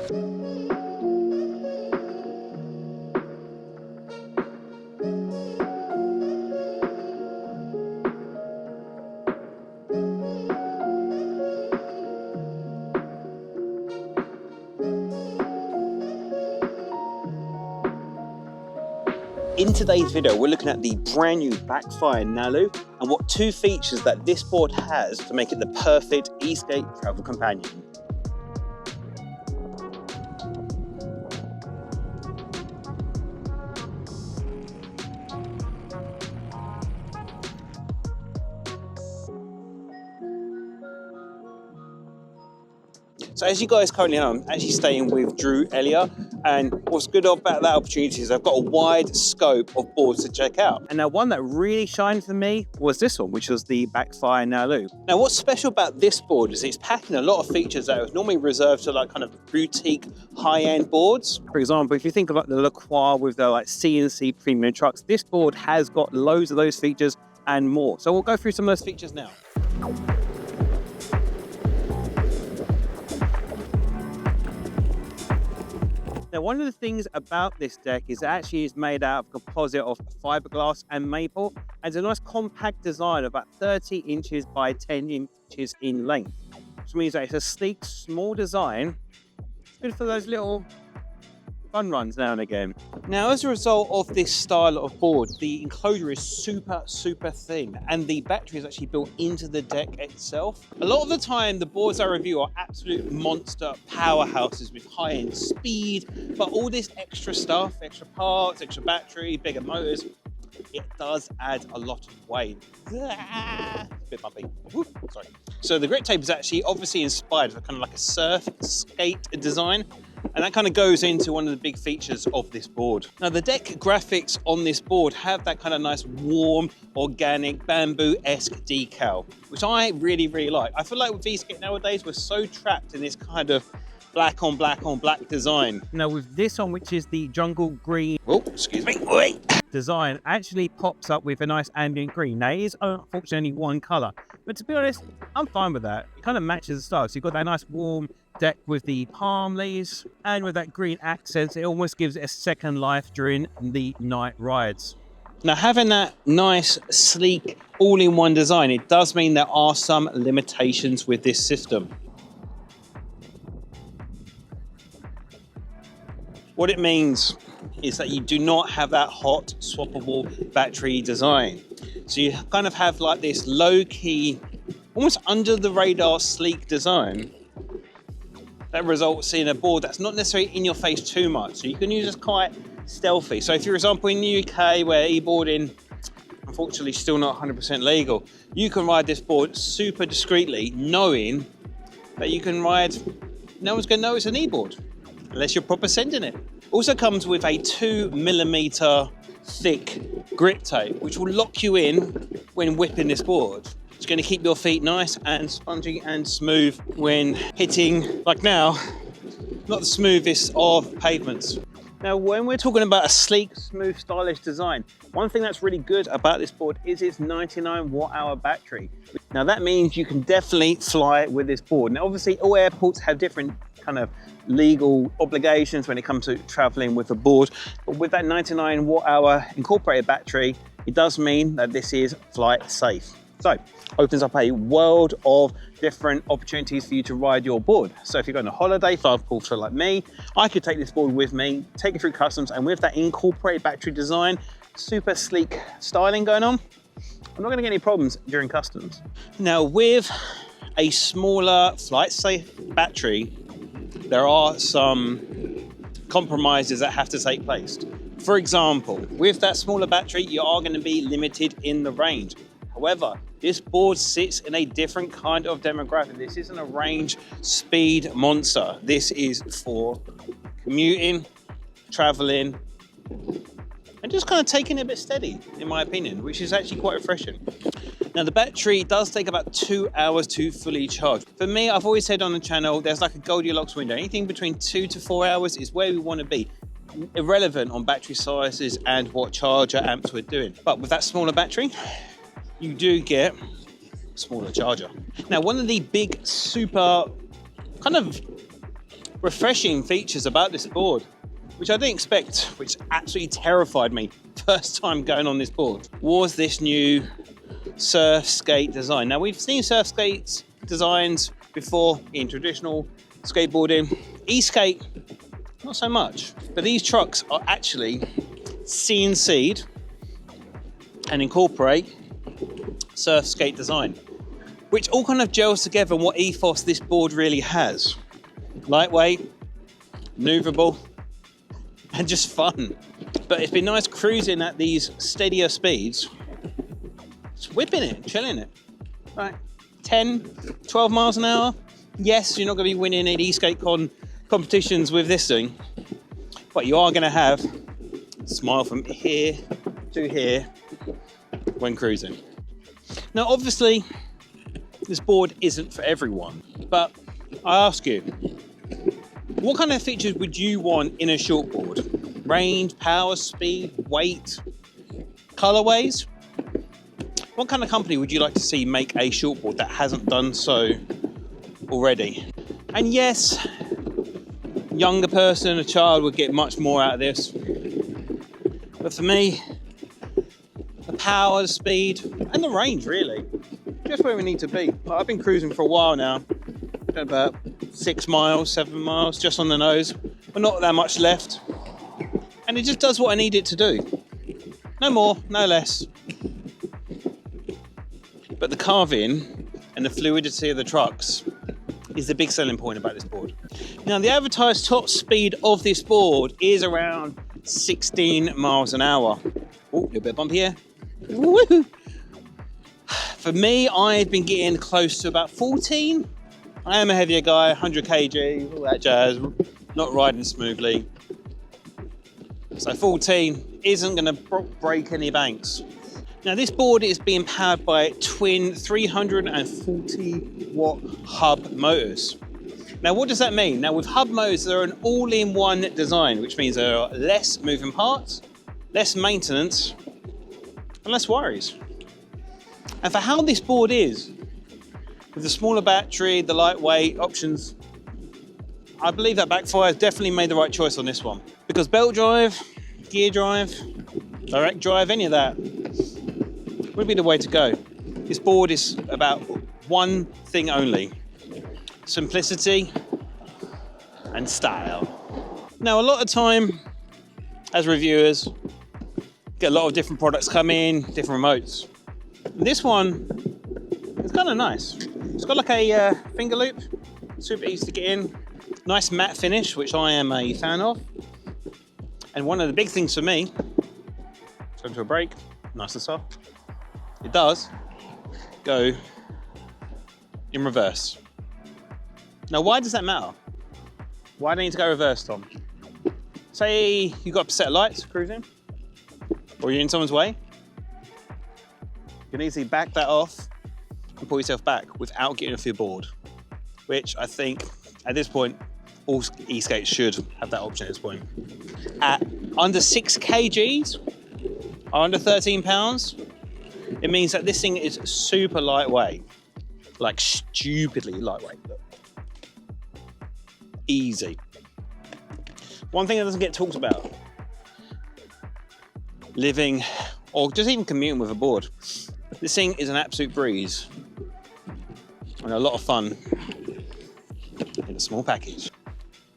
In today's video, we're looking at the brand new Backfire Nalu and what 2 features that this board has to make it the perfect e-skate travel companion. So as you guys currently know, I'm actually staying with Drew Elliott, and what's good about that opportunity is I've got a wide scope of boards to check out. And now one that really shined for me was this one, which was the Backfire Nalu. Now what's special about this board is it's packing a lot of features that are normally reserved to like kind of boutique high-end boards. For example, if you think of like the Le Croix with the like CNC premium trucks, this board has got loads of those features and more. So we'll go through some of those features now. Now, one of the things about this deck is it actually is made out of a composite of fiberglass and maple, and it's a nice compact design, about 30 inches by 10 inches in length, which means that it's a sleek, small design. It's good for those little fun runs now and again. Now, as a result of this style of board, the enclosure is super thin, and the battery is actually built into the deck itself. A lot of the time, the boards I review are absolute monster powerhouses with high-end speed, but all this extra stuff, extra parts, extra battery, bigger motors, it does add a lot of weight. A bit bumpy. Woo, sorry. So the grip tape is actually obviously inspired by kind of like a surf skate design, and that kind of goes into one of the big features of this board. Now the deck graphics on this board have that kind of nice warm, organic, bamboo-esque decal, which I really like. I feel like with e-skate nowadays, we're so trapped in this kind of black on black on black design. Now with this one, which is the jungle green, oh, excuse me, wait, design, actually pops up with a nice ambient green. Now it is unfortunately one color, but to be honest, I'm fine with that. It kind of matches the style. So you've got that nice warm deck with the palm leaves, and with that green accents, it almost gives it a second life during the night rides. Now having that nice, sleek, all-in-one design, it does mean there are some limitations with this system. What it means is that you do not have that hot swappable battery design. So you kind of have like this low-key, almost under the radar sleek design that results in a board that's not necessarily in your face too much. So you can use it quite stealthy. So if you're, for example, in the UK where e-boarding, unfortunately, still not 100% legal, you can ride this board super discreetly, knowing that you can ride, no one's gonna know it's an e-board, unless you're proper sending it. Also comes with a 2mm thick grip tape, which will lock you in when whipping this board. It's going to keep your feet nice and spongy and smooth when hitting, like now, not the smoothest of pavements. Now, when we're talking about a sleek, smooth, stylish design, one thing that's really good about this board is its 99 watt-hour battery. Now, that means you can definitely fly with this board. Now, obviously, all airports have different kind of legal obligations when it comes to traveling with a board, but with that 99 watt-hour incorporated battery, it does mean that this is flight safe. So, opens up a world of different opportunities for you to ride your board. So if you're going on holiday, for example, for like me, I could take this board with me, take it through customs, and with that incorporated battery design, super sleek styling going on, I'm not going to get any problems during customs. Now, with a smaller flight safe battery, there are some compromises that have to take place. For example, with that smaller battery, you are going to be limited in the range. However, this board sits in a different kind of demographic. This isn't a range speed monster. This is for commuting, traveling, and just kind of taking it a bit steady, in my opinion, which is actually quite refreshing. Now, the battery does take about 2 hours to fully charge. For me, I've always said on the channel, there's like a Goldilocks window. Anything between 2 to 4 hours is where we want to be, irrelevant on battery sizes and what charger amps we're doing. But with that smaller battery, you do get a smaller charger. Now, one of the big super kind of refreshing features about this board, which I didn't expect, which absolutely terrified me first time going on this board, was this new surf skate design. Now, we've seen surf skates designs before in traditional skateboarding. E-skate, not so much. But these trucks are actually CNC'd and incorporate surf skate design, which all kind of gels together in what ethos this board really has. Lightweight, maneuverable, and just fun. But it's been nice cruising at these steadier speeds, just whipping it, chilling it. Right, 10, 12 miles an hour. Yes, you're not going to be winning any skate competitions with this thing, but you are going to have a smile from here to here when cruising. Now, obviously, this board isn't for everyone, but I ask you, what kind of features would you want in a shortboard? Range, power, speed, weight, colorways? What kind of company would you like to see make a shortboard that hasn't done so already? And yes, younger person, a child would get much more out of this. But for me, the power, the speed, and the range, really, just where we need to be. I've been cruising for a while now, about 6 miles, 7 miles, just on the nose, but not that much left. And it just does what I need it to do. No more, no less. But the carving and the fluidity of the trucks is the big selling point about this board. Now, the advertised top speed of this board is around 16 miles an hour. Oh, a little bit of bump here. Woo-hoo. For me, I've been getting close to about 14. I am a heavier guy, 100 kg, all that jazz, not riding smoothly. So 14 isn't going to break any banks. Now, this board is being powered by twin 340 watt hub motors. Now, what does that mean? Now, with hub motors, they're an all-in-one design, which means there are less moving parts, less maintenance, and less worries. And for how this board is, with the smaller battery, the lightweight options, I believe that Backfire has definitely made the right choice on this one. Because belt drive, gear drive, direct drive, any of that would be the way to go. This board is about one thing only: simplicity and style. Now, a lot of time as reviewers, get a lot of different products come in, different remotes. This one is kind of nice. It's got like a finger loop, super easy to get in. Nice matte finish, which I am a fan of. And one of the big things for me, go to a brake, nice and soft. It does go in reverse. Now, why does that matter? Why do I need to go reverse, Tom? Say you've got a set of lights cruising, or you're in someone's way. You can easily back that off and pull yourself back without getting off your board, which I think at this point, all e-skates should have that option at this point. At under 6 kgs, or under 13 pounds, it means that this thing is super lightweight, like stupidly lightweight. Look. Easy. One thing that doesn't get talked about, living or just even commuting with a board, this thing is an absolute breeze and a lot of fun in a small package.